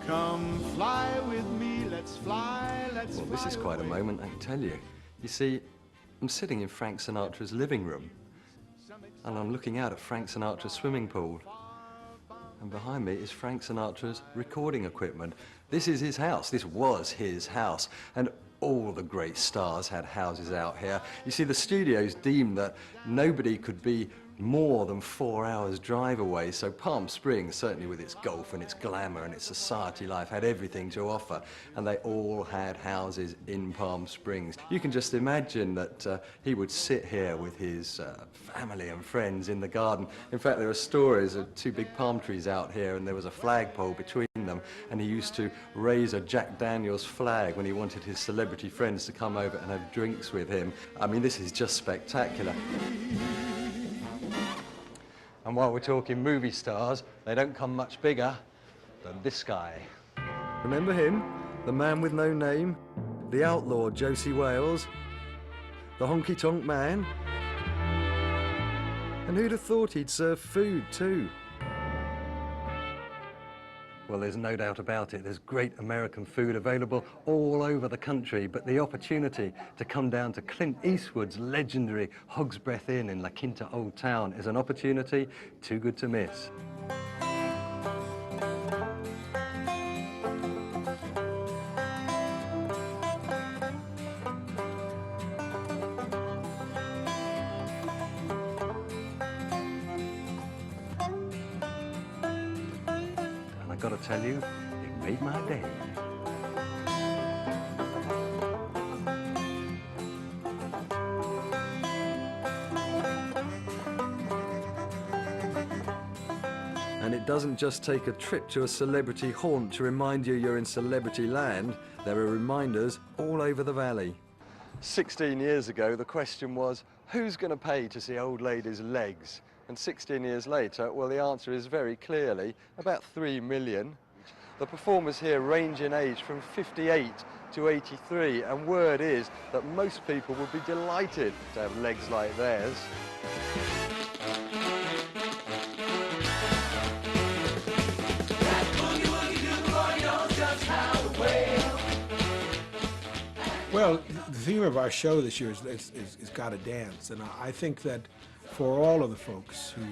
Come fly with me, let's fly, let's fly. Well, this is quite a moment, I can tell you. You see, I'm sitting in Frank Sinatra's living room, and I'm looking out at Frank Sinatra's swimming pool. And behind me is Frank Sinatra's recording equipment. This is his house. This was his house. And all the great stars had houses out here. You see, the studios deemed that nobody could be more than 4 hours drive away, so Palm Springs, certainly with its golf and its glamour and its society life, had everything to offer, and they all had houses in Palm Springs. You can just imagine that he would sit here with his family and friends in the garden. In fact, there are stories of 2 big palm trees out here, and there was a flagpole between them, and he used to raise a Jack Daniels flag when he wanted his celebrity friends to come over and have drinks with him. I mean, this is just spectacular. And while we're talking movie stars, they don't come much bigger than this guy. Remember him? The man with no name? The outlaw Josie Wales? The honky-tonk man? And who'd have thought he'd serve food too? Well, there's no doubt about it. There's great American food available all over the country, but the opportunity to come down to Clint Eastwood's legendary Hog's Breath Inn in La Quinta Old Town is an opportunity too good to miss. I've got to tell you, it made my day. And it doesn't just take a trip to a celebrity haunt to remind you you're in celebrity land. There are reminders all over the valley. 16 years ago, the question was, who's going to pay to see old ladies' legs? And 16 years later, well, the answer is very clearly about 3 million. The performers here range in age from 58 to 83, and word is that most people would be delighted to have legs like theirs. Well, the theme of our show this year is Gotta Dance, and I think that for all of the folks who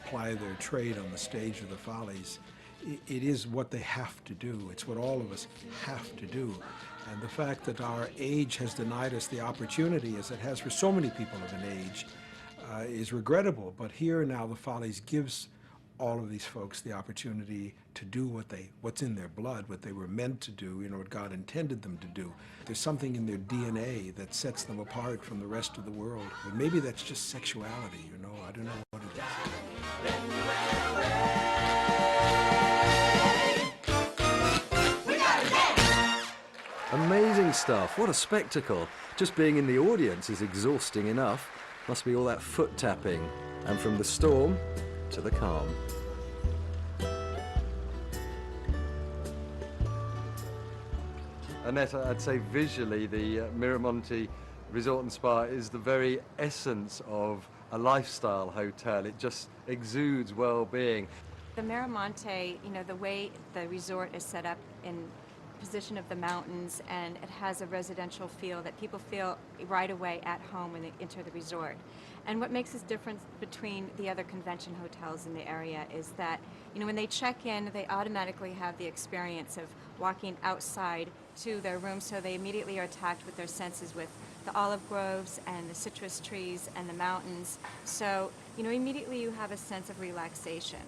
ply their trade on the stage of the Follies, it is what they have to do. It's what all of us have to do. And the fact that our age has denied us the opportunity, as it has for so many people of an age, is regrettable. But here now the Follies gives all of these folks the opportunity to do what's in their blood, what they were meant to do, what God intended them to do. There's something in their DNA that sets them apart from the rest of the world. But maybe that's just sexuality, I don't know what it is. Amazing stuff, what a spectacle. Just being in the audience is exhausting enough. Must be all that foot tapping. And from the storm to the calm. Annette, I'd say visually the Mira Monte Resort and Spa is the very essence of a lifestyle hotel. It just exudes well-being. The Mira Monte, the way the resort is set up in position of the mountains, and it has a residential feel that people feel right away at home when they enter the resort. And what makes this difference between the other convention hotels in the area is that, when they check in, they automatically have the experience of walking outside to their room, so they immediately are attacked with their senses with the olive groves and the citrus trees and the mountains. So, immediately you have a sense of relaxation.